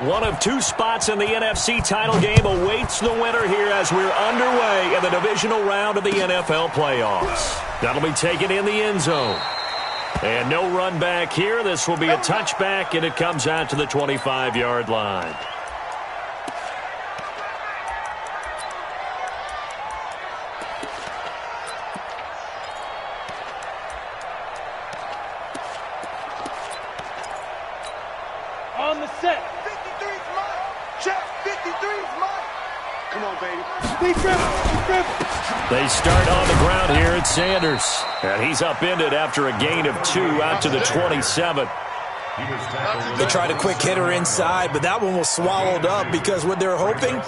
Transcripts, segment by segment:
One of two spots in the NFC title game awaits the winner here as we're underway in the divisional round of the NFL playoffs. That'll be taken in the end zone. And no run back here. This will be a touchback, and it comes out to the 25-yard line. On the set. 53's mine. Check. 53's mine. Come on, baby. Deep dribble. Deep dribble. They start on the ground here at Sanders. And he's upended after a gain of 2 out to the 27. They tried a quick hitter inside, but that one was swallowed up because what they're hoping,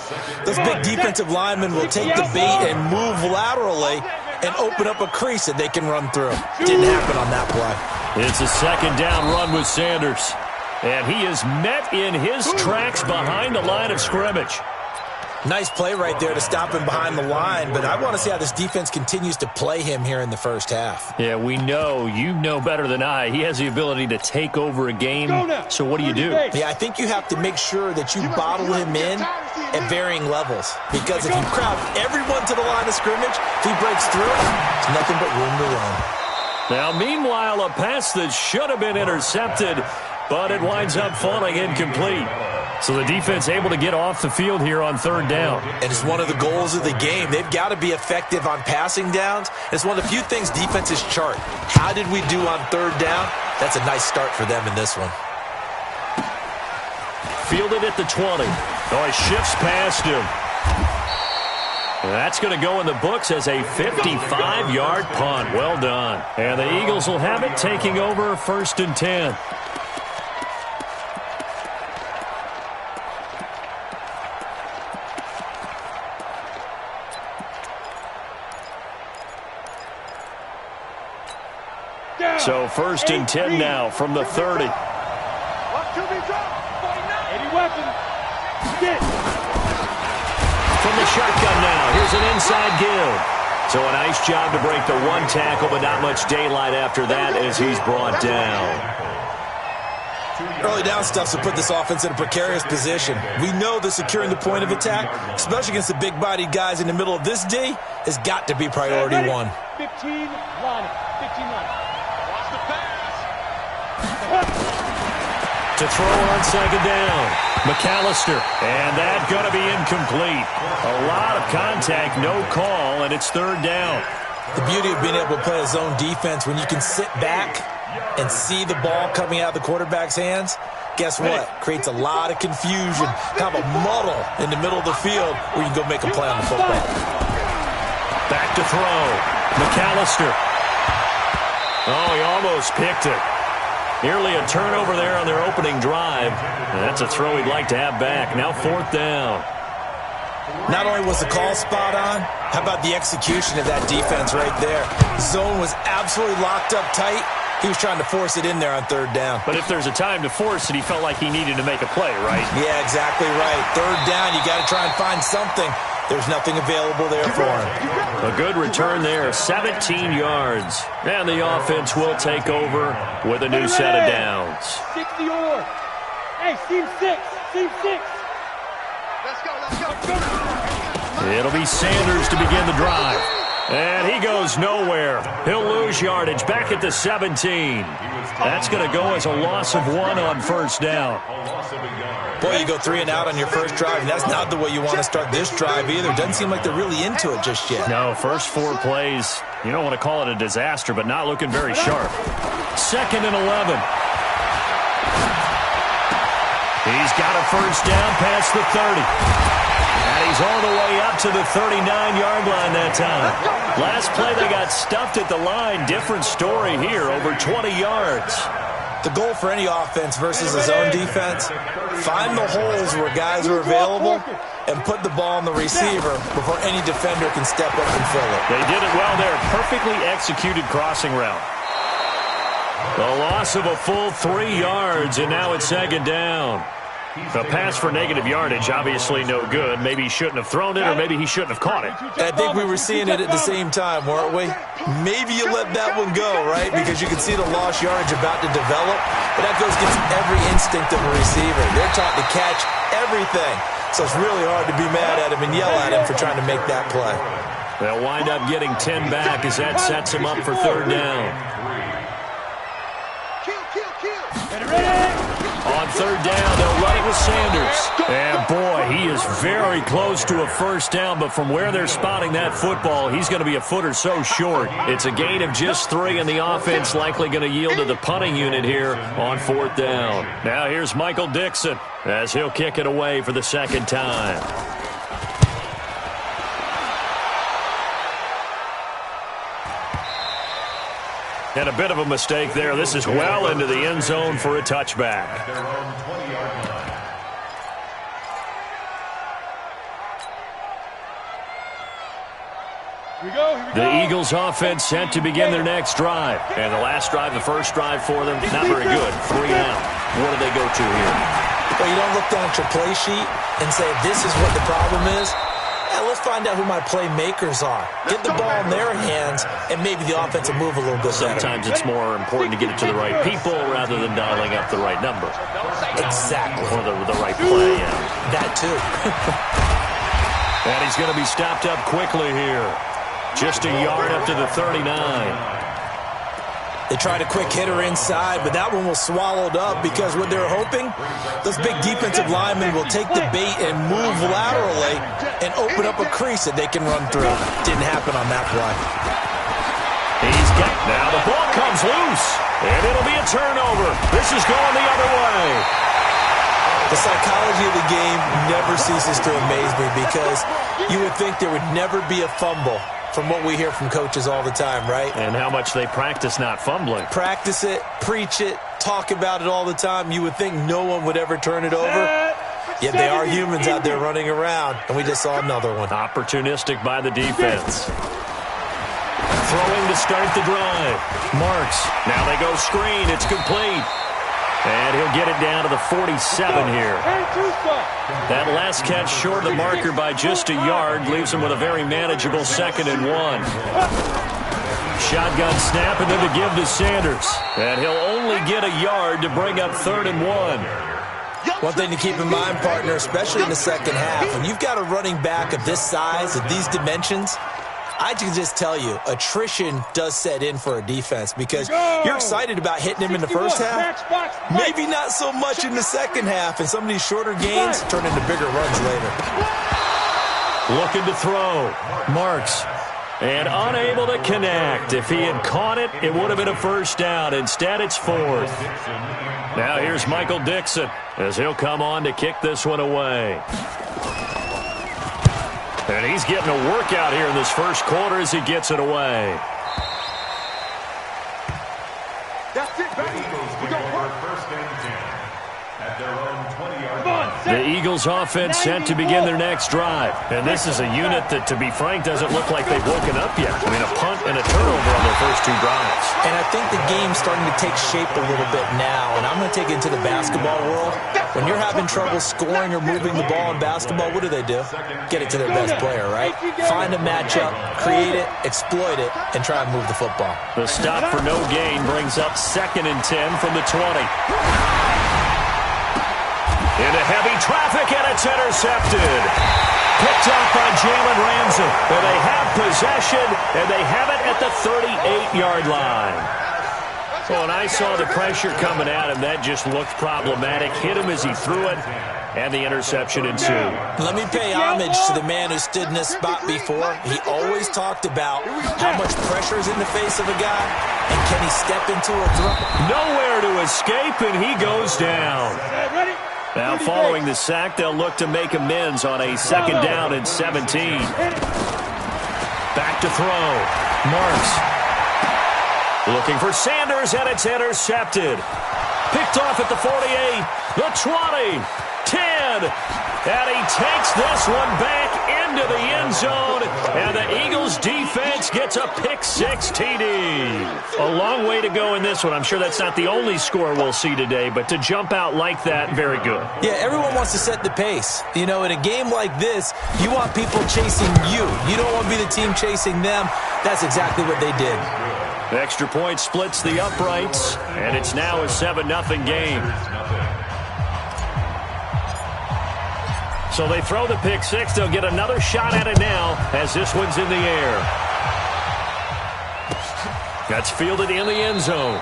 those big defensive linemen will take the bait and move laterally and open up a crease that they can run through. Didn't happen on that play. It's a second down run with Sanders. And he is met in his tracks behind the line of scrimmage. Nice play right there to stop him behind the line, but I want to see how this defense continues to play him here in the first half. Yeah, we know. You know better than I. He has the ability to take over a game. So what do you do? Yeah, I think you have to make sure that you bottle him in at varying levels. Because if you crowd everyone to the line of scrimmage, if he breaks through, it's nothing but room to run. Now, meanwhile, a pass that should have been intercepted, but it winds up falling incomplete. So the defense able to get off the field here on third down. And it's one of the goals of the game. They've got to be effective on passing downs. It's one of the few things defenses chart. How did we do on third down? That's a nice start for them in this one. Fielded at the 20. Oh, he shifts past him. And that's going to go in the books as a 55-yard punt. Well done. And the Eagles will have it, taking over 1st and 10. So 1st and 10 now from the 30. 80 weapon. From the shotgun now, here's an inside give. So a nice job to break the one tackle, but not much daylight after that as he's brought down. Early down stuff to put this offense in a precarious position. We know that securing the point of attack, especially against the big-bodied guys in the middle of this D, has got to be priority one. 15 line. 15 line. To throw on second down, McAllister, and that's going to be incomplete. A lot of contact, no call, and it's third down. The beauty of being able to play a zone defense when you can sit back and see the ball coming out of the quarterback's hands, guess what? Creates a lot of confusion, kind of a muddle in the middle of the field where you can go make a play on the football. Back to throw, McAllister. Oh, he almost picked it. Nearly a turnover there on their opening drive. And that's a throw he'd like to have back. Now 4th down. Not only was the call spot on, how about the execution of that defense right there? Zone was absolutely locked up tight. He was trying to force it in there on third down. But if there's a time to force it, he felt like he needed to make a play, right? Yeah, exactly right. Third down, you got to try and find something. There's nothing available there for him. A good return there, 17 yards. And the offense will take over with a new set of downs. 60 or. Hey, seam 6. Seam 6. Let's go. It'll be Sanders to begin the drive. And he goes nowhere. He'll lose yardage back at the 17. That's going to go as a loss of 1 on first down. Boy, you go 3 and out on your first drive, and that's not the way you want to start this drive either. Doesn't seem like they're really into it just yet. No, first 4 plays, you don't want to call it a disaster, but not looking very sharp. 2nd and 11. He's got a first down past the 30. And he's all the way up to the 39-yard line that time. Last play, they got stuffed at the line. Different story here, over 20 yards. The goal for any offense versus a zone defense, find the holes where guys are available and put the ball on the receiver before any defender can step up and fill it. They did it well there. Perfectly executed crossing route. The loss of a full 3 yards, and now it's 2nd down. A pass for negative yardage, obviously no good. Maybe he shouldn't have thrown it, or maybe he shouldn't have caught it. I think we were seeing it at the same time, weren't we? Maybe you let that one go, right? Because you can see the lost yardage about to develop. But that goes against every instinct of a receiver. They're taught to catch everything. So it's really hard to be mad at him and yell at him for trying to make that play. They'll wind up getting 10 back as that sets him up for third down. On third down, they'll run it with Sanders. And, boy, he is very close to a first down, but from where they're spotting that football, he's going to be a foot or so short. It's a gain of just 3, and the offense likely going to yield to the punting unit here on fourth down. Now here's Michael Dixon as he'll kick it away for the second time. And a bit of a mistake there. This is well into the end zone for a touchback. The Eagles offense set to begin their next drive. And the last drive, the first drive for them, not very good. 3 out. What do they go to here? Well, you don't look down at your play sheet and say, this is what the problem is. Let's find out who my playmakers are. Get the ball in their hands, and maybe the offense will move a little bit better. Sometimes it's more important to get it to the right people rather than dialing up the right number. Exactly. Or the right play. Yeah. That too. And he's going to be stopped up quickly here. Just a yard up to the 39. They tried a quick hitter inside, but that one was swallowed up because what they're hoping, those big defensive linemen will take the bait and move laterally and open up a crease that they can run through. Didn't happen on that play. He's got, now the ball comes loose, and it'll be a turnover. This is going the other way. The psychology of the game never ceases to amaze me because you would think there would never be a fumble from what we hear from coaches all the time, right? And how much they practice not fumbling. Practice it, preach it, talk about it all the time. You would think no one would ever turn it over. Yet they are humans out there running around, and we just saw another one. Opportunistic by the defense. Throwing to start the drive. Marks. Now they go screen. It's complete. And he'll get it down to the 47 here. That last catch short of the marker by just a yard leaves him with a very manageable 2nd and 1. Shotgun snap and then to give to Sanders. And he'll only get a yard to bring up 3rd and 1. One thing to keep in mind, partner, especially in the second half, when you've got a running back of this size, of these dimensions, I can just tell you, attrition does set in for a defense because you're excited about hitting him in the first half. Maybe not so much in the second half, and some of these shorter gains turn into bigger runs later. Looking to throw. Marks. And unable to connect. If he had caught it, it would have been a first down. Instead, it's 4th. Now here's Michael Dixon as he'll come on to kick this one away. And he's getting a workout here in this first quarter as he gets it away. That's it, baby. We go first and 10 at their own 20-yard. The Eagles offense set to begin their next drive. And this is a unit that, to be frank, doesn't look like they've woken up yet. I mean, a punt and a turnover on their first 2 drives. And I think the game's starting to take shape a little bit now. And I'm going to take it into the basketball world. When you're having trouble scoring or moving the ball in basketball, what do? Get it to their best player, right? Find a matchup, create it, exploit it, and try and move the football. The stop for no gain brings up 2nd and 10 from the 20. Into heavy traffic, and it's intercepted. Picked up by Jalen Ramsey. And they have possession, and they have it at the 38-yard line. Well, when I saw the pressure coming at him, that just looked problematic. Hit him as he threw it, and the interception ensued. Let me pay homage to the man who stood in this spot before. He always talked about how much pressure is in the face of a guy, and can he step into a throw? Nowhere to escape, and he goes down. Now, following the sack, they'll look to make amends on a 2nd down and 17. Back to throw. Marks. Looking for Sanders, and it's intercepted. Picked off at the 48, the 20, 10. again. And he takes this one back into the end zone. And the Eagles defense gets a pick-6 TD. A long way to go in this one. I'm sure that's not the only score we'll see today, but to jump out like that, very good. Yeah, everyone wants to set the pace. You know, in a game like this, you want people chasing you. You don't want to be the team chasing them. That's exactly what they did. The extra point splits the uprights, and it's now a 7-0 game. So they throw the pick-6. They'll get another shot at it now as this one's in the air. That's fielded in the end zone.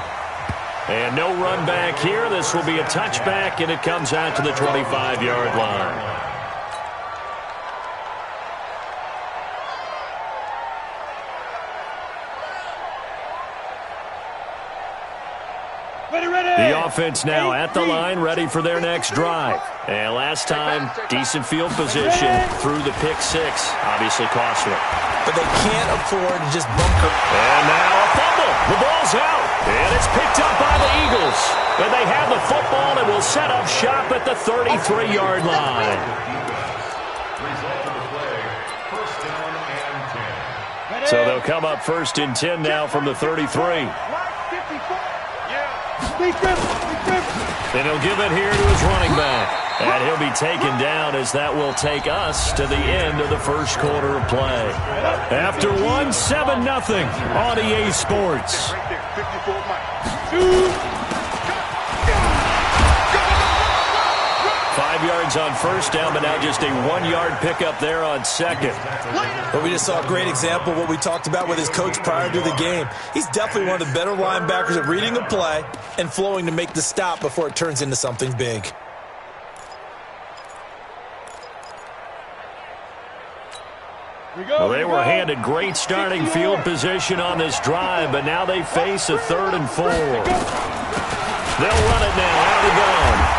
And no run back here. This will be a touchback, and it comes out to the 25-yard line. The offense now at the line, ready for their next drive. And last time, decent field position through the pick-6. Obviously costly. But they can't afford to just bunker. And now a fumble. The ball's out. And it's picked up by the Eagles. And they have the football and will set up shop at the 33-yard line. So they'll come up 1st and 10 now from the 33. And he'll give it here to his running back. And he'll be taken down as that will take us to the end of the first quarter of play. After one, 7-0 on EA Sports. 5 yards on first down, but now just a 1-yard pickup there on second. But we just saw a great example of what we talked about with his coach prior to the game. He's definitely one of the better linebackers at reading a play and flowing to make the stop before it turns into something big. Well, they were handed great starting field position on this drive, but now they face a 3rd and 4. They'll run it now out of the gun.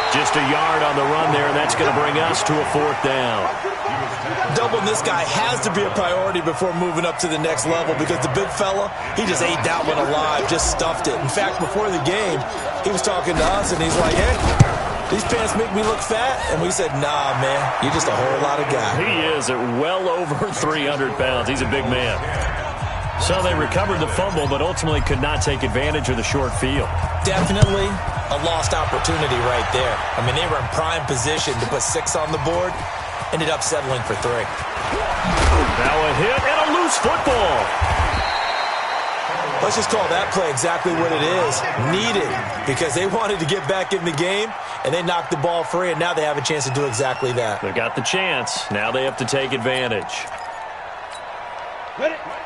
Just a yard on the run there, and that's going to bring us to a 4th down. Doubling this guy has to be a priority before moving up to the next level because the big fella, he just ate that one alive, just stuffed it. In fact, before the game, he was talking to us, and he's like, hey, these pants make me look fat. And we said, nah, man, you're just a whole lot of guy. He is at well over 300 pounds. He's a big man. So they recovered the fumble, but ultimately could not take advantage of the short field. Definitely a lost opportunity right there. I mean, they were in prime position to put 6 on the board. Ended up settling for 3. Now a hit and a loose football. Let's just call that play exactly what it is. Needed, because they wanted to get back in the game, and they knocked the ball free, and now they have a chance to do exactly that. They got the chance. Now they have to take advantage.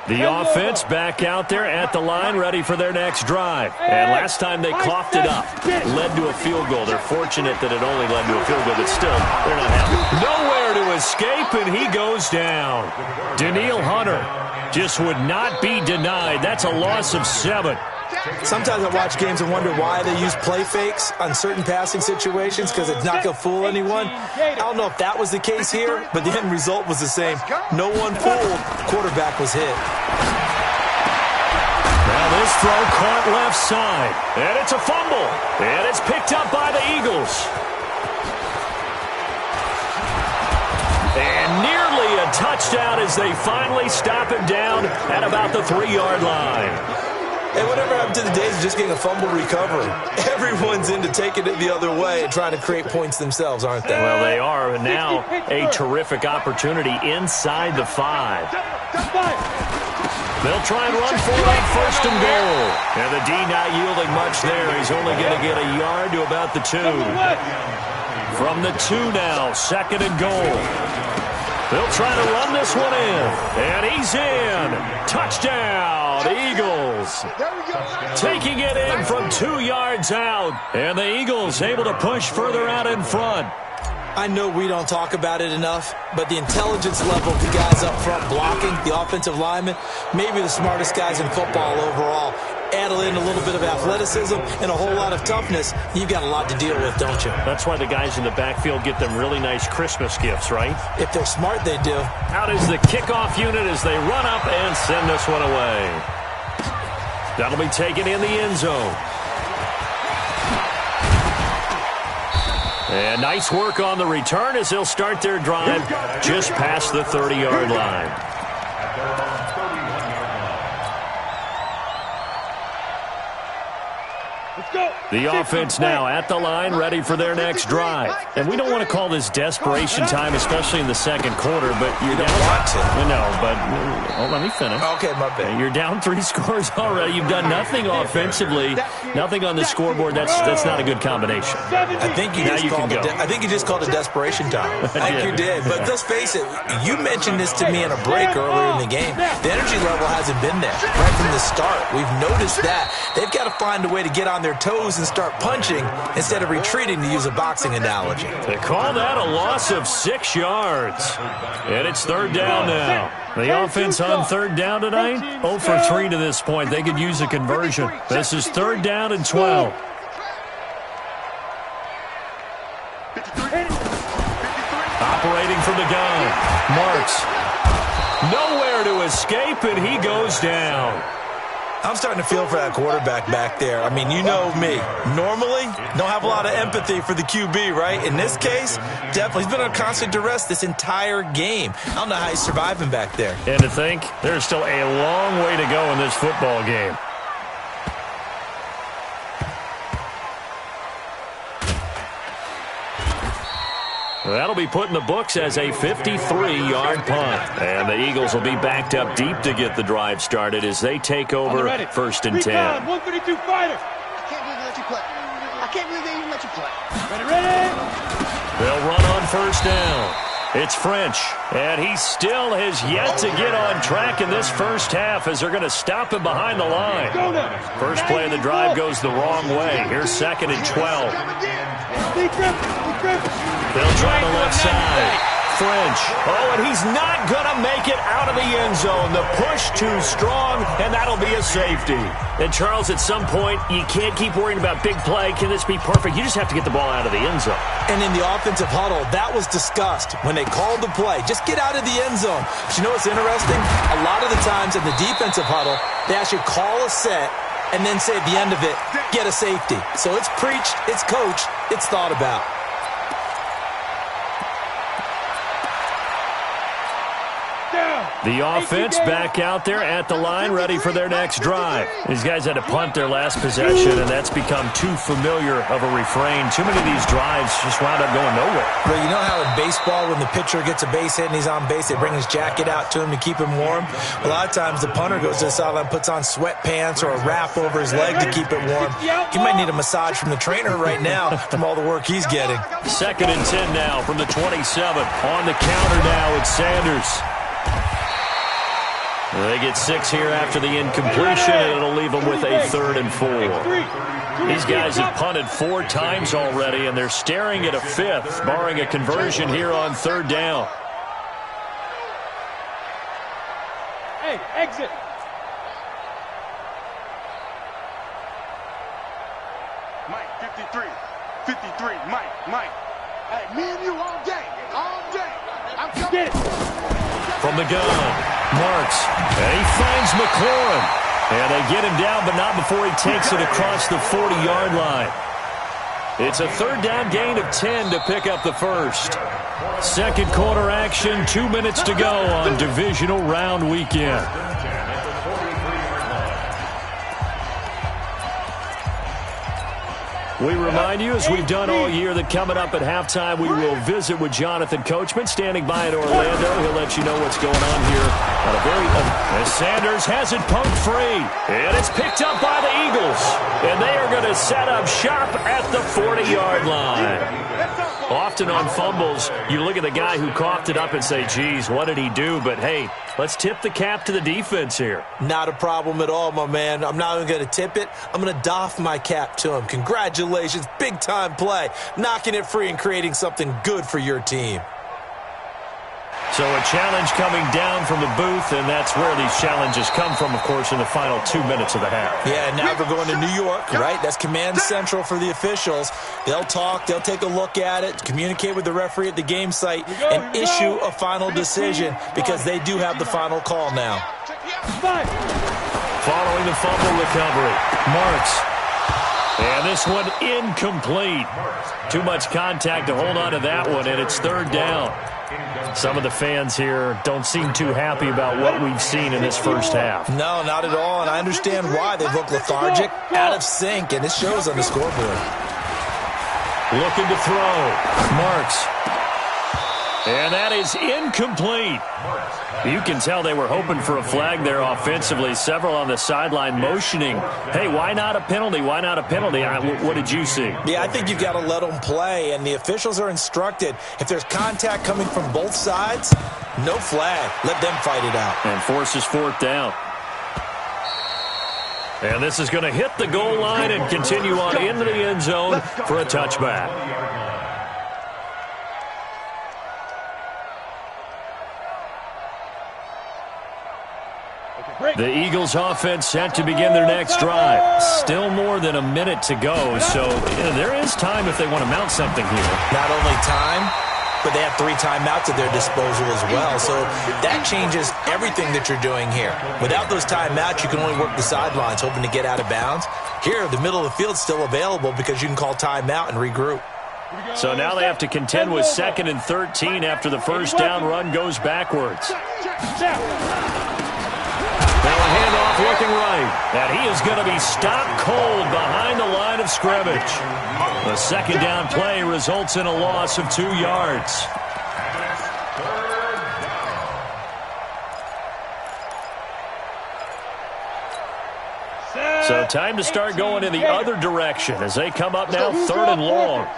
The offense back out there at the line, ready for their next drive. And last time they coughed it up, led to a field goal. They're fortunate that it only led to a field goal, but still, they're not happy. Nowhere to escape, and he goes down. Danielle Hunter just would not be denied. That's a loss of 7. Sometimes I watch games and wonder why they use play fakes on certain passing situations because it's not going to fool anyone. I don't know if that was the case here, but the end result was the same. No one fooled. Quarterback was hit. Now this throw caught left side, and it's a fumble, and it's picked up by the Eagles. And nearly a touchdown as they finally stop it down at about the 3-yard line. Hey, whatever happened to the days of just getting a fumble recovery? Everyone's into taking it the other way and trying to create points themselves, aren't they? Well, they are, and now a terrific opportunity inside the 5. They'll try and run for it on 1st and goal. And the D not yielding much there. He's only going to get a yard to about the 2. From the 2 now, 2nd and goal. They'll try to run this one in. And he's in. Touchdown, Eagles. Taking it in from 2 yards out. And the Eagles able to push further out in front. I know we don't talk about it enough, but the intelligence level of the guys up front blocking, the offensive linemen, maybe the smartest guys in football overall. Add in a little bit of athleticism and a whole lot of toughness, you've got a lot to deal with, don't you? That's why the guys in the backfield get them really nice Christmas gifts, right? If they're smart, they do. Out is the kickoff unit as they run up and send this one away. That'll be taken in the end zone. And nice work on the return as they'll start their drive just past the 30-yard line. At their own 31-yard line. Let's go. The offense now at the line, ready for their next drive. And we don't want to call this desperation time, especially in the second quarter, but you don't want to. No, but let me finish. Okay, my bad. You're down 3 scores already. You've done nothing offensively, nothing on the scoreboard. That's not a good combination. I think you just called it desperation time. I think you did. But let's face it, you mentioned this to me in a break earlier in the game. The energy level hasn't been there right from the start. We've noticed that. They've got to find a way to get on their toes and start punching instead of retreating, to use a boxing analogy. They call that a loss of 6 yards. And it's third down now. The offense on third down tonight, 0 for 3 to this point. They could use a conversion. This is third down and 12. Operating from the gun. Marks. Nowhere to escape, and he goes down. I'm starting to feel for that quarterback back there. I mean, you know me. Normally, don't have a lot of empathy for the QB, right? In this case, definitely. He's been on constant duress this entire game. I don't know how he's surviving back there. And to think, there's still a long way to go in this football game. That'll be put in the books as a 53-yard punt. And the Eagles will be backed up deep to get the drive started as they take over first and 10. 132 fighter. I can't believe they let you play. I can't believe they even let you play. Ready. They'll run on first down. It's French, and he still has yet to get on track in this first half as they're going to stop him behind the line. First play of the drive goes the wrong way. Here's second and 12. They'll try the left side. French. Oh, and he's not going to make it out of the end zone. The push too strong, and that'll be a safety. And, Charles, at some point, you can't keep worrying about big play. Can this be perfect? You just have to get the ball out of the end zone. And in the offensive huddle, that was discussed when they called the play. Just get out of the end zone. But you know what's interesting? A lot of the times in the defensive huddle, they actually call a set and then say at the end of it, get a safety. So it's preached, it's coached, it's thought about. The offense back out there at the line, ready for their next drive. These guys had to punt their last possession, and that's become too familiar of a refrain. Too many of these drives just wound up going nowhere. But you know how in baseball, when the pitcher gets a base hit and he's on base, they bring his jacket out to him to keep him warm? A lot of times the punter goes to the sideline, puts on sweatpants or a wrap over his leg to keep it warm. He might need a massage from the trainer right now from all the work he's getting. Second and 10 now from the 27. On the counter now, it's Sanders. They get 6 here after the incompletion, and it'll leave them with a 3rd and 4. These guys have punted 4 times already, and they're staring at a 5th, barring a conversion here on 3rd down. Hey, exit. Mike, 53, Mike. Hey, me and you all day. I'm coming. Get it. From the gun, Marks, and he finds McLaurin. And they get him down, but not before he takes it across the 40-yard line. It's a 3rd down gain of 10 to pick up the first. Second quarter action, 2 minutes to go on divisional round weekend. We remind you, as we've done all year, that coming up at halftime, we will visit with Jonathan Coachman, standing by in Orlando. He'll let you know what's going on here. As Sanders has it pumped free, and it's picked up by the Eagles. And they are going to set up shop at the 40-yard line. Often on fumbles, you look at the guy who coughed it up and say, geez, what did he do? But, hey, let's tip the cap to the defense here. Not a problem at all, my man. I'm not even going to tip it. I'm going to doff my cap to him. Congratulations. Big-time play. Knocking it free and creating something good for your team. So a challenge coming down from the booth, and that's where these challenges come from, of course, in the final 2 minutes of the half. Yeah, and now they're going to New York, right? That's command central for the officials. They'll talk, they'll take a look at it, communicate with the referee at the game site, and issue a final decision because they do have the final call now. Following the fumble recovery, Marks. And this one incomplete. Too much contact to hold on to that one, and it's third down. Some of the fans here don't seem too happy about what we've seen in this first half. No, not at all, and I understand why. They look lethargic, out of sync, and it shows on the scoreboard. Looking to throw. Marks. And that is incomplete. You can tell they were hoping for a flag there offensively. Several on the sideline motioning, hey, why not a penalty? Why not a penalty? What did you see? Yeah, I think you've got to let them play, and the officials are instructed. If there's contact coming from both sides, no flag. Let them fight it out. And forces fourth down. And this is going to hit the goal line and continue on into the end zone for a touchback. The Eagles offense set to begin their next drive. Still more than a minute to go, so there is time if they want to mount something here. Not only time, but they have 3 timeouts at their disposal as well, so that changes everything that you're doing here. Without those timeouts, you can only work the sidelines, hoping to get out of bounds. Here, the middle of the field's still available because you can call timeout and regroup. So now they have to contend with 2nd and 13 after the first down run goes backwards. Now a handoff looking right. And he is going to be stopped cold behind the line of scrimmage. The second down play results in a loss of 2 yards. So time to start going in the other direction as they come up now 3rd and long.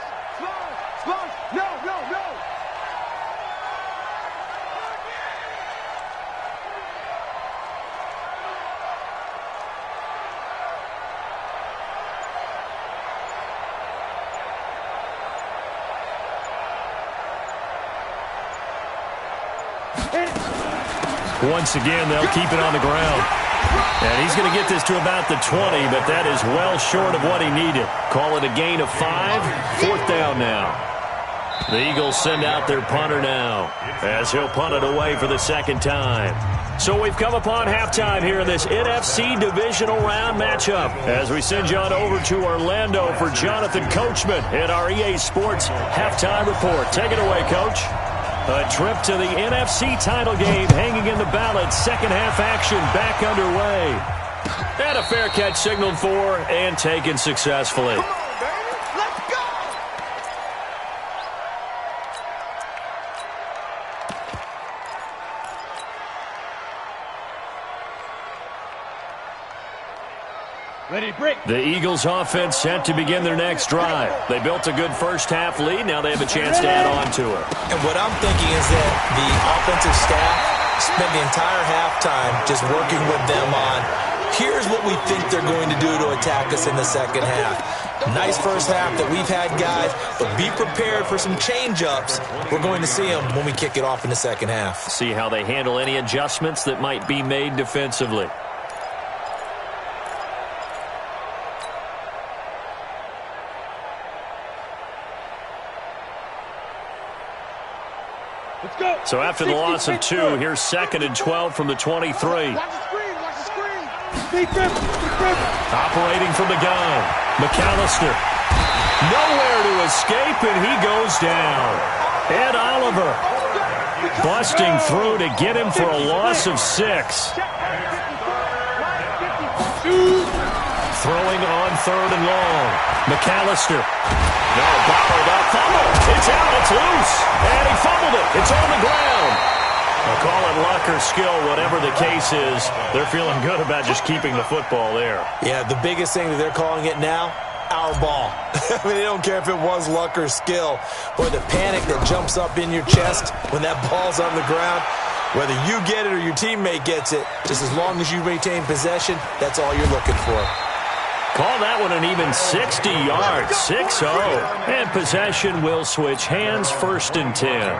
Once again, they'll keep it on the ground. And he's going to get this to about the 20, but that is well short of what he needed. Call it a gain of 5. 4th down now. The Eagles send out their punter now as he'll punt it away for the second time. So we've come upon halftime here in this NFC divisional round matchup as we send you on over to Orlando for Jonathan Coachman in our EA Sports halftime report. Take it away, Coach. A trip to the NFC title game hanging in the balance. Second half action back underway. And a fair catch signaled for and taken successfully. Come on, baby. Let's go. Ready, break. The Eagles offense set to begin their next drive. They built a good first half lead. Now they have a chance to add on to it. And what I'm thinking is that the offensive staff spent the entire halftime just working with them on, here's what we think they're going to do to attack us in the second half. Nice first half that we've had, guys, but be prepared for some change-ups. We're going to see them when we kick it off in the second half. See how they handle any adjustments that might be made defensively. Let's go. So after the loss of 2, here's 2nd and 12 from the 23. Watch the screen. Watch the screen. Speed grip. Operating from the gun. McAllister. Nowhere to escape, and he goes down. Ed Oliver busting through to get him for a loss of 6. Throwing on 3rd and long. McAllister. No, bottled up. Fumble. It's out. It's loose. And he fumbled it. It's on the ground. I'll call it luck or skill, whatever the case is. They're feeling good about just keeping the football there. Yeah, the biggest thing that they're calling it now, our ball. I mean, they don't care if it was luck or skill. Boy, the panic that jumps up in your chest when that ball's on the ground, whether you get it or your teammate gets it, just as long as you retain possession, that's all you're looking for. Call that one an even 60 yards, 6-0. And possession will switch hands, 1st and 10.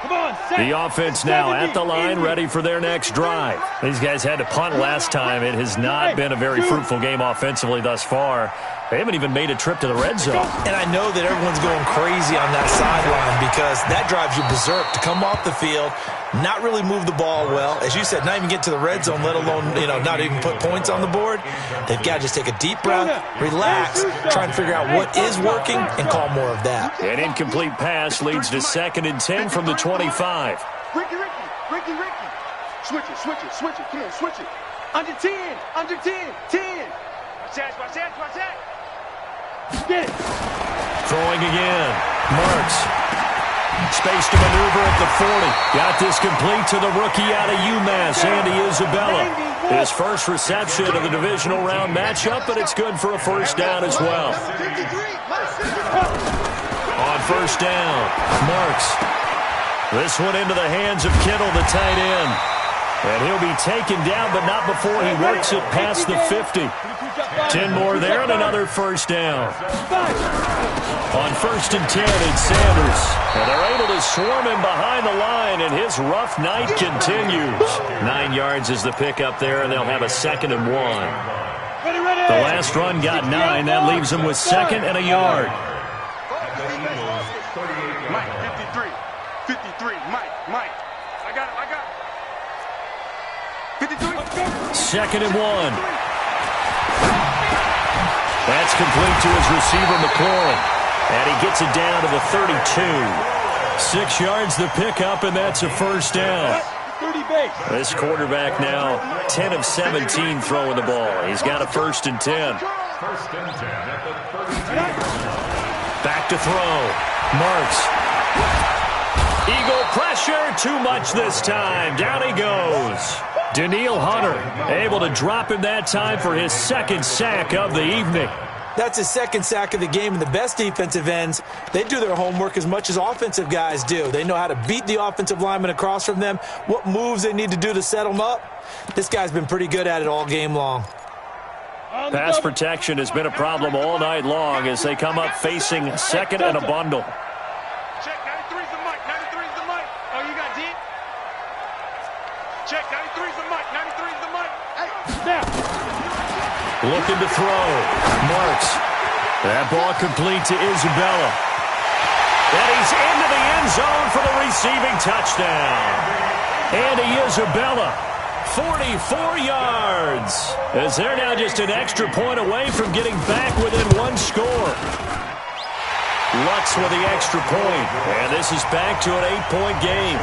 Come on, The offense now at the line, ready for their next drive. These guys had to punt last time. It has not been a very fruitful game offensively thus far. They haven't even made a trip to the red zone. And I know that everyone's going crazy on that sideline because that drives you berserk to come off the field, not really move the ball well. As you said, not even get to the red zone, let alone, not even put points on the board. They've got to just take a deep breath, relax, try and figure out what is working, and call more of that. An incomplete pass leads to 2nd and 10 from the 25. Ricky. Switch it. Come on, switch it. Under 10. 10. Watch that. Get it. Throwing again. Marks. Space to maneuver at the 40. Got this complete to the rookie out of UMass, Andy Isabella. His first reception of the divisional round matchup, but it's good for a first down as well. On first down, Marks. This one into the hands of Kittle, the tight end. And he'll be taken down, but not before he works it past the 50. 10 more there and another first down. On 1st and 10, it's Sanders. And they're able to swarm him behind the line, and his rough night continues. 9 yards is the pickup there, and they'll have a 2nd and 1. The last run got 9. That leaves them with 2nd and a yard. Mike, 53. Mike. I got it. 53. 2nd and 1. That's complete to his receiver, McLaurin. And he gets it down to the 32. 6 yards the pickup, and that's a first down. This quarterback now 10 of 17 throwing the ball. He's got a 1st and 10. Back to throw. Marks. Eagle pressure, too much this time. Down he goes. Daniil Hunter able to drop him that time for his 2nd sack of the evening. That's his 2nd sack of the game, and the best defensive ends, they do their homework as much as offensive guys do. They know how to beat the offensive lineman across from them, what moves they need to do to set them up. This guy's been pretty good at it all game long. Pass protection has been a problem all night long as they come up facing 2nd and a bundle. Check, 93's the mic. Oh, you got deep? Check, 93's the mic. 93's the mic. Snap. Looking to throw. Marks. That ball complete to Isabella. And he's into the end zone for the receiving touchdown. Andy Isabella, 44 yards. As they're now just an extra point away from getting back within 1 score. Lutz with the extra point. And this is back to an 8-point game.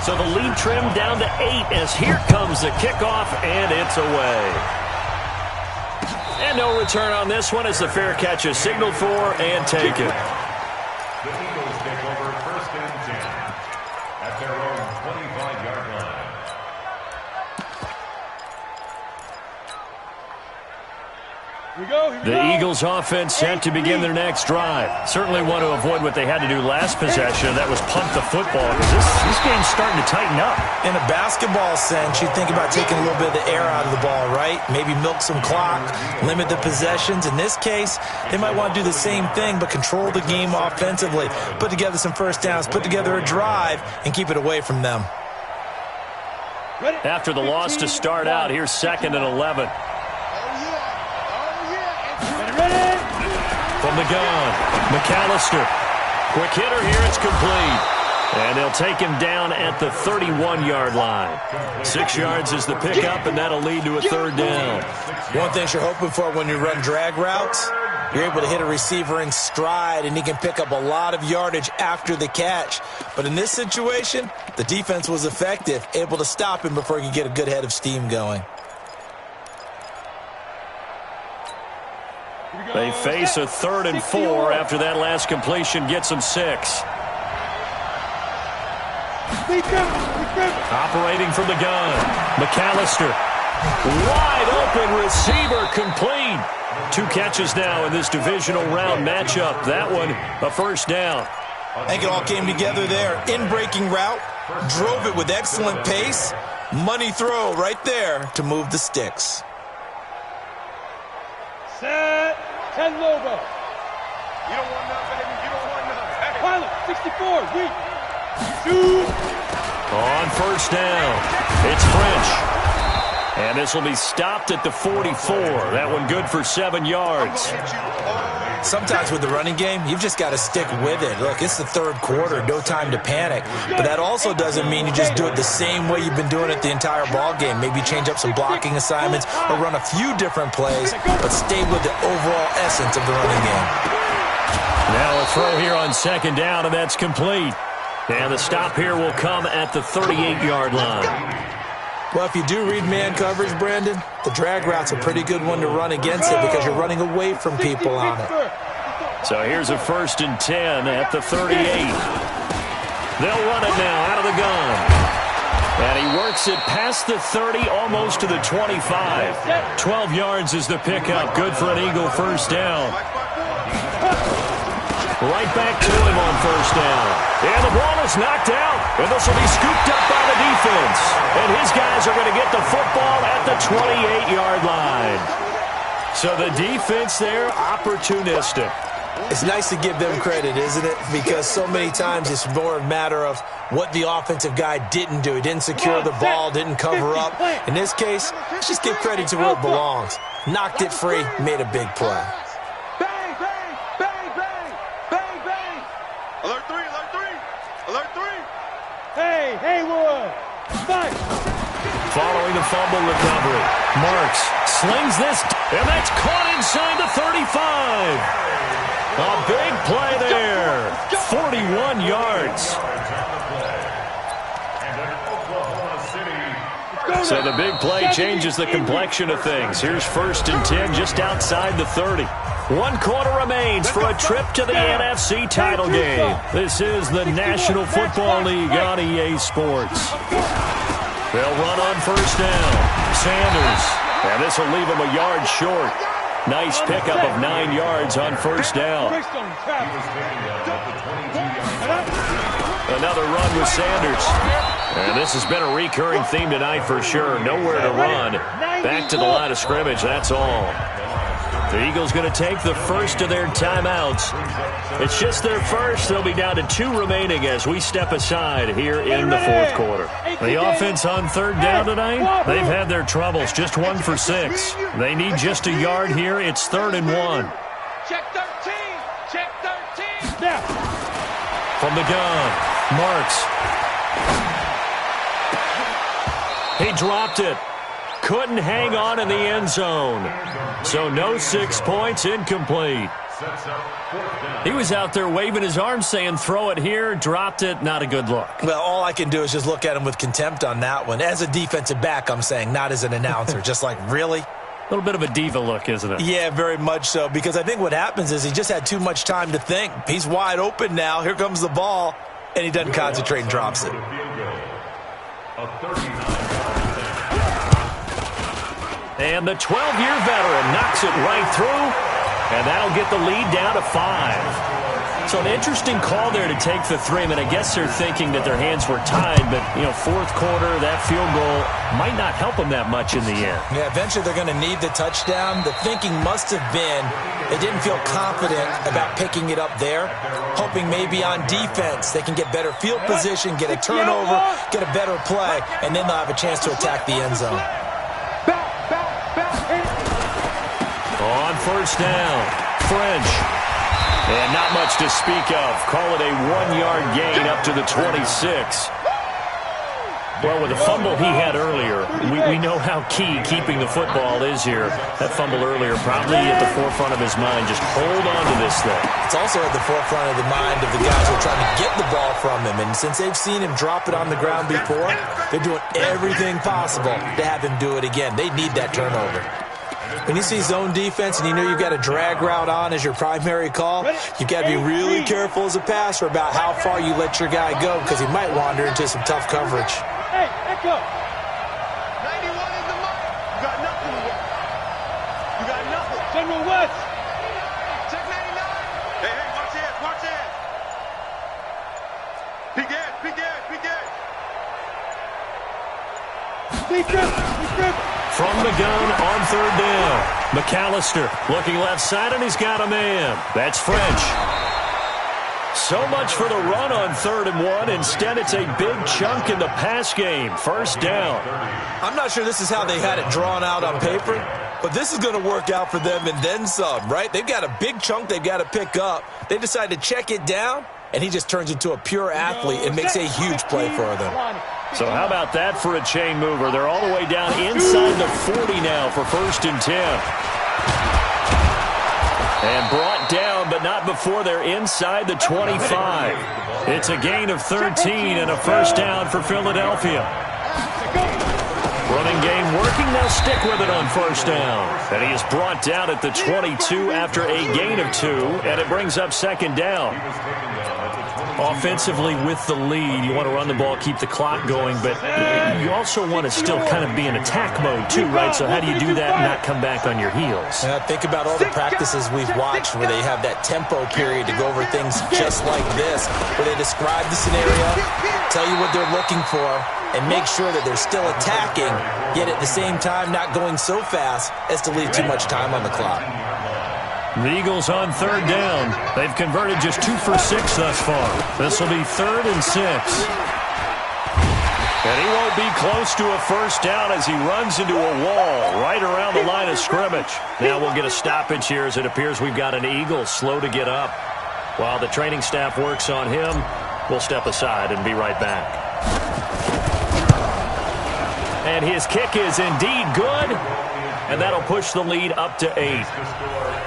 So the lead trimmed down to 8 as here comes the kickoff, and it's away. And no return on this one as the fair catch is signaled for and taken. The Eagles take over 1st and 10 at their own 25-yard line. Here we go. The Eagles offense set to begin their next drive. Certainly want to avoid what they had to do last possession. That was punt the football because this game's starting to tighten up. In a basketball sense, you think about taking a little bit of the air out of the ball, right? Maybe milk some clock, limit the possessions. In this case, they might want to do the same thing but control the game offensively. Put together some first downs, put together a drive, and keep it away from them. After the loss to start out, here's 2nd and 11. From the gun, McAllister. Quick hitter here, it's complete. And they'll take him down at the 31-yard line. 6 yards is the pickup, and that'll lead to a 3rd down. One thing you're hoping for when you run drag routes, you're able to hit a receiver in stride, and he can pick up a lot of yardage after the catch. But in this situation, the defense was effective, able to stop him before he could get a good head of steam going. They face a 3rd and 4 after that last completion gets them 6. Operating from the gun, McAllister. Wide open receiver complete. 2 catches now in this divisional round matchup. That one, a first down. I think it all came together there. In-breaking route, drove it with excellent pace. Money throw right there to move the sticks. Set. 10 Lobo. You don't want none, baby. You don't want none. Hey. Pilot. 64, weak. Shoot. On first down, it's French. And this will be stopped at the 44. That one good for 7 yards. Sometimes with the running game, you've just got to stick with it. Look, it's the third quarter, no time to panic. But that also doesn't mean you just do it the same way you've been doing it the entire ball game. Maybe change up some blocking assignments or run a few different plays, but stay with the overall essence of the running game. Now a throw here on second down, and that's complete. And the stop here will come at the 38-yard line. Well, if you do read man coverage, Brandon, the drag route's a pretty good one to run against it because you're running away from people on it. So here's a 1st and 10 at the 38. They'll run it now out of the gun. And he works it past the 30, almost to the 25. 12 yards is the pickup. Good for an Eagle first down. Right back to him on first down. And the ball is knocked out. And this will be scooped up by the defense. And his guys are going to get the football at the 28-yard line. So the defense there, opportunistic. It's nice to give them credit, isn't it? Because so many times it's more a matter of what the offensive guy didn't do. He didn't secure the ball, didn't cover up. In this case, let's just give credit to where it belongs. Knocked it free, made a big play. Bang, bang, bang, bang, bang, bang. Alert 3, alert 3, alert 3. Hey, Haywood. Fight. Following the fumble recovery, Marks slings this, and that's caught inside the 35. A big play there. 41 yards. So the big play changes the complexion of things. Here's 1st and 10 just outside the 30. 1 quarter remains for a trip to the NFC title game. This is the National Football League on EA Sports. They'll run on first down. Sanders. And this will leave him a yard short. Nice pickup of 9 yards on first down. Another run with Sanders. And this has been a recurring theme tonight for sure. Nowhere to run. Back to the line of scrimmage, that's all. The Eagles going to take the first of their timeouts. It's just their first. They'll be down to 2 remaining as we step aside here in the 4th quarter. The offense on third down tonight, they've had their troubles. Just 1 for 6. They need just a yard here. It's 3rd and 1. Check 13, check 13. Now. From the gun, Marks. He dropped it. Couldn't hang on in the end zone. So no 6 points, incomplete. He was out there waving his arms saying, throw it here, dropped it, not a good look. Well, all I can do is just look at him with contempt on that one. As a defensive back, I'm saying, not as an announcer. Just like, really? A little bit of a diva look, isn't it? Yeah, very much so. Because I think what happens is he just had too much time to think. He's wide open now. Here comes the ball. And he doesn't concentrate and drops it. And the 12-year veteran knocks it right through, and that'll get the lead down to 5. So an interesting call there to take the 3. I mean, I guess they're thinking that their hands were tied, but, 4th quarter, that field goal might not help them that much in the end. Yeah, eventually they're going to need the touchdown. The thinking must have been they didn't feel confident about picking it up there, hoping maybe on defense they can get better field position, get a turnover, get a better play, and then they'll have a chance to attack the end zone. On first down, French. And not much to speak of. Call it a 1-yard gain up to the 26. Well, with the fumble he had earlier, we know how key keeping the football is here. That fumble earlier probably at the forefront of his mind. Just hold on to this thing. It's also at the forefront of the mind of the guys who are trying to get the ball from him. And since they've seen him drop it on the ground before, they're doing everything possible to have him do it again. They need that turnover. When you see zone defense and you know you've got a drag route on as your primary call, you've got to be really careful as a passer about how far you let your guy go because he might wander into some tough coverage. Hey, echo. 91 in the mark. You got nothing. You got nothing. General West. Check 99. Hey, watch it, watch it. Peek it, peek it, peek it. Deep grip. From the gun on third down. McAllister looking left side, and he's got a man. That's French. So much for the run on 3rd and 1. Instead, it's a big chunk in the pass game. 1st down. I'm not sure this is how they had it drawn out on paper, but this is going to work out for them and then some, right? They've got a big chunk they've got to pick up. They decide to check it down, and he just turns into a pure athlete and makes a huge play for them. So how about that for a chain mover? They're all the way down inside the 40 now for 1st and 10. And brought down, but not before they're inside the 25. It's a gain of 13 and a 1st down for Philadelphia. Running game working. They'll stick with it on 1st down. And he is brought down at the 22 after a gain of 2, and it brings up 2nd down. Offensively with the lead, you want to run the ball, keep the clock going, but you also want to still kind of be in attack mode too, right? So how do you do that and not come back on your heels? Think about all the practices we've watched where they have that tempo period to go over things just like this, where they describe the scenario, tell you what they're looking for, and make sure that they're still attacking, yet at the same time not going so fast as to leave too much time on the clock. The Eagles on 3rd down. They've converted just 2 for 6 thus far. This will be 3rd and 6. And he won't be close to a 1st down as he runs into a wall right around the line of scrimmage. Now we'll get a stoppage here as it appears we've got an Eagle slow to get up. While the training staff works on him, we'll step aside and be right back. And his kick is indeed good. And that'll push the lead up to 8.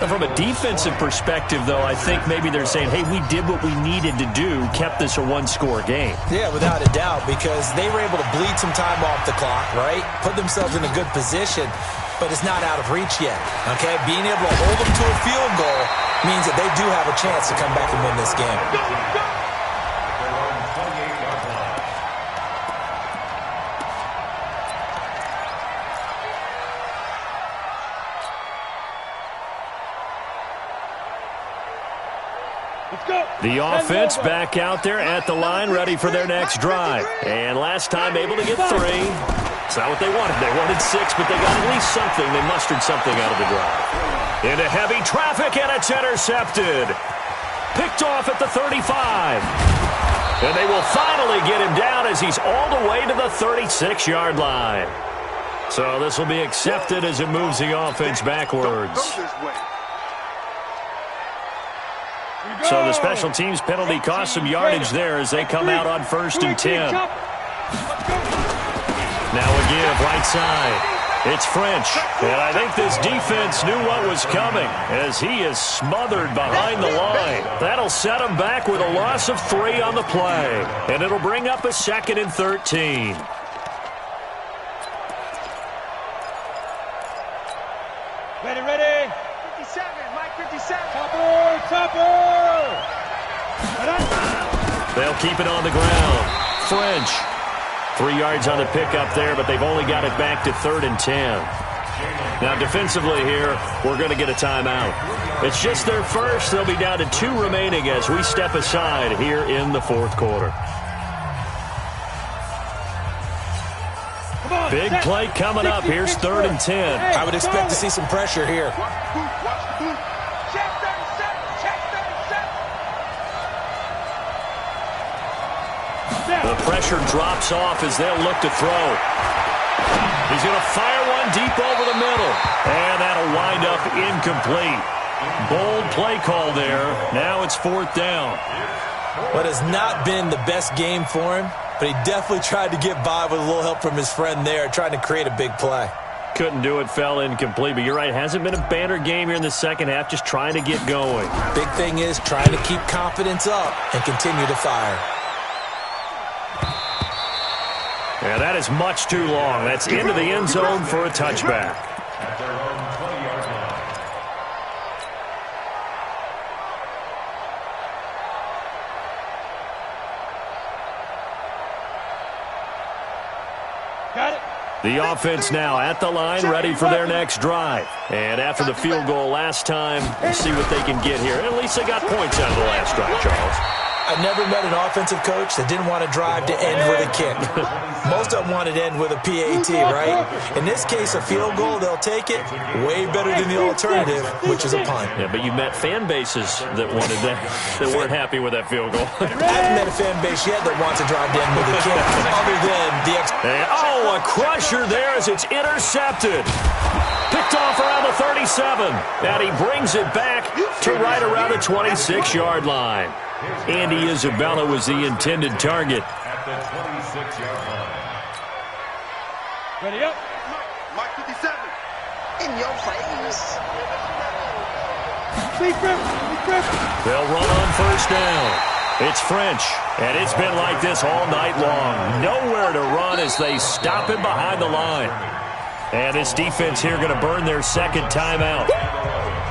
And from a defensive perspective, though, I think maybe they're saying, hey, we did what we needed to do, kept this a 1-score game. Yeah, without a doubt, because they were able to bleed some time off the clock, right? Put themselves in a good position, but it's not out of reach yet, okay? Being able to hold them to a field goal means that they do have a chance to come back and win this game. The offense back out there at the line, ready for their next drive. And last time able to get 3. It's not what they wanted. They wanted 6, but they got at least something. They mustered something out of the drive. Into heavy traffic, and it's intercepted. Picked off at the 35. And they will finally get him down as he's all the way to the 36-yard line. So this will be accepted as it moves the offense backwards. So the special teams penalty cost some yardage there as they come out on 1st and 10. Now a give right side. It's French. And I think this defense knew what was coming as he is smothered behind the line. That'll set him back with a loss of 3 on the play. And it'll bring up a 2nd and 13. Ready. 57, Mike 57. Topper. They'll keep it on the ground. French. 3 yards on the pickup there, but they've only got it back to 3rd and 10. Now defensively here, we're going to get a timeout. It's just their first. They'll be down to 2 remaining as we step aside here in the 4th quarter. Big play coming up. Here's 3rd and 10. I would expect to see some pressure here. The pressure drops off as they'll look to throw. He's going to fire one deep over the middle. And that'll wind up incomplete. Bold play call there. Now it's 4th down. What has not been the best game for him, but he definitely tried to get by with a little help from his friend there, trying to create a big play. Couldn't do it, fell incomplete. But you're right, hasn't been a banner game here in the second half, just trying to get going. Big thing is trying to keep confidence up and continue to fire. Yeah, that is much too long. That's into the end zone for a touchback. At their own 20-yard line. Got it. The offense now at the line, ready for their next drive. And after the field goal last time, we'll see what they can get here. At least they got points out of the last drive, Charles. I've never met an offensive coach that didn't want to drive to end with a kick. Most of them want it end with a PAT, right? In this case, a field goal, they'll take it. Way better than the alternative, which is a punt. Yeah, but you met fan bases that wanted that, that weren't happy with that field goal. I haven't met a fan base yet that wants to drive in with a kick, other than the a crusher there as it's intercepted. Picked off around the 37, and he brings it back to right around the 26-yard line. Andy Isabella was the intended target. At the 26-yard line. Ready up. Mike 57. In your face. Big grip. They'll run on first down. It's French, and it's been like this all night long. Nowhere to run as they stop him behind the line. And this defense here going to burn their second timeout.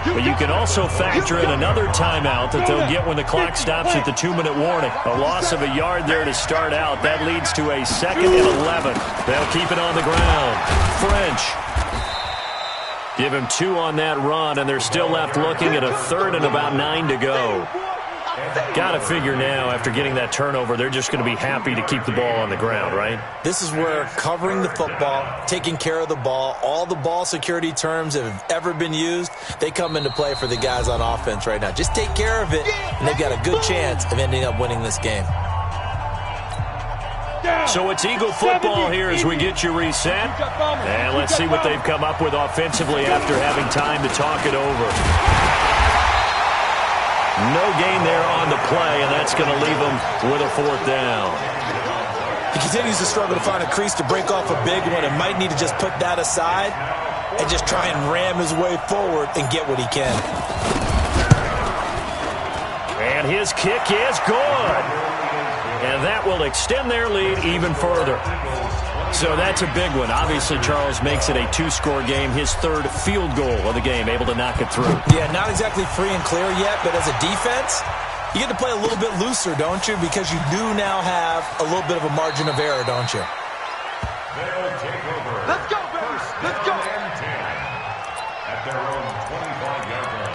But you can also factor in another timeout that they'll get when the clock stops at the 2-minute warning. A loss of a yard there to start out. That leads to a 2nd and 11. They'll keep it on the ground. French. Give him 2 on that run, and they're still left looking at a 3rd and about 9 to go. Got to figure now, after getting that turnover, they're just going to be happy to keep the ball on the ground, right? This is where covering the football, taking care of the ball, all the ball security terms that have ever been used, they come into play for the guys on offense right now. Just take care of it, and they've got a good chance of ending up winning this game. So it's Eagle football here as we get you reset. And let's see what they've come up with offensively after having time to talk it over. No gain there on the play, and that's going to leave them with a 4th down. He continues to struggle to find a crease to break off a big one and might need to just put that aside and just try and ram his way forward and get what he can. And his kick is good. And that will extend their lead even further. So that's a big one. Obviously, Charles makes it a 2-score game, his 3rd field goal of the game, able to knock it through. Yeah, not exactly free and clear yet, but as a defense, you get to play a little bit looser, don't you? Because you do now have a little bit of a margin of error, don't you? They'll take over. Let's go, baby. Let's go. And 10 at their own 25-yard line.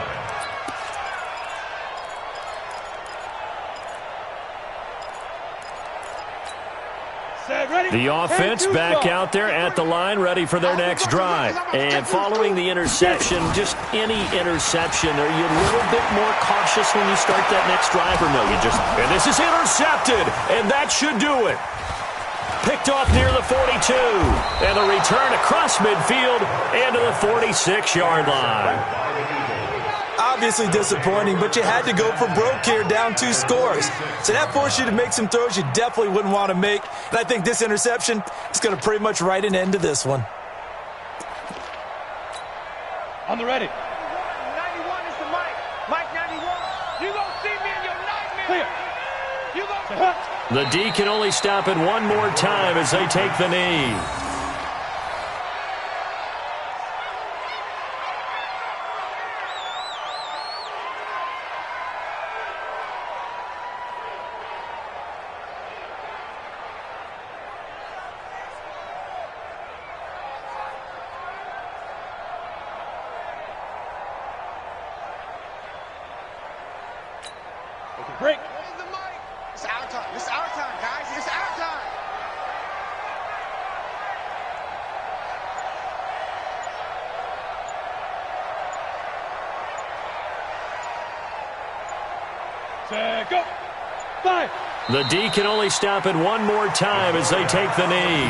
The offense back out there at the line, ready for their next drive. And following the interception, just any interception, are you a little bit more cautious when you start that next drive, or no? And this is intercepted, and that should do it. Picked off near the 42, and the return across midfield and to the 46-yard line. Obviously disappointing, but you had to go for broke here, down 2 scores. So that forced you to make some throws you definitely wouldn't want to make. And I think this interception is going to pretty much write an end to this one. On the ready. 91 is the mic. Mike 91. You gonna see me in your nightmare. Clear. You gonna... The D can only stop it one more time as they take the knee. Break. Where's the mic? It's our time. It's our time, guys. It's our time. Set, go. 5. The D can only stop it one more time as they take the knee.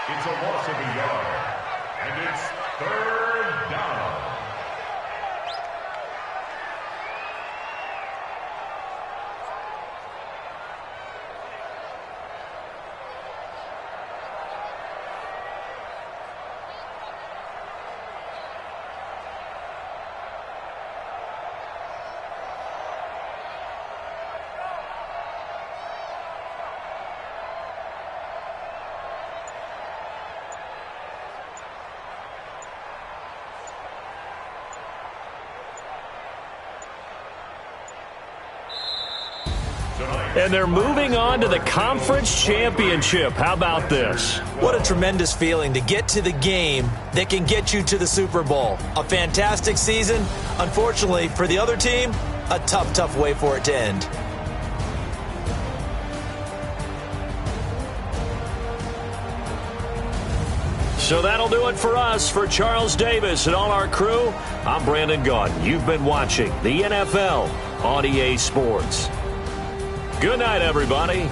It's a loss of a yard, and it's 3rd down. And they're moving on to the conference championship. How about this? What a tremendous feeling to get to the game that can get you to the Super Bowl. A fantastic season. Unfortunately, for the other team, a tough way for it to end. So that'll do it for us. For Charles Davis and all our crew, I'm Brandon Gaudin. You've been watching the NFL on EA Sports. Good night, everybody.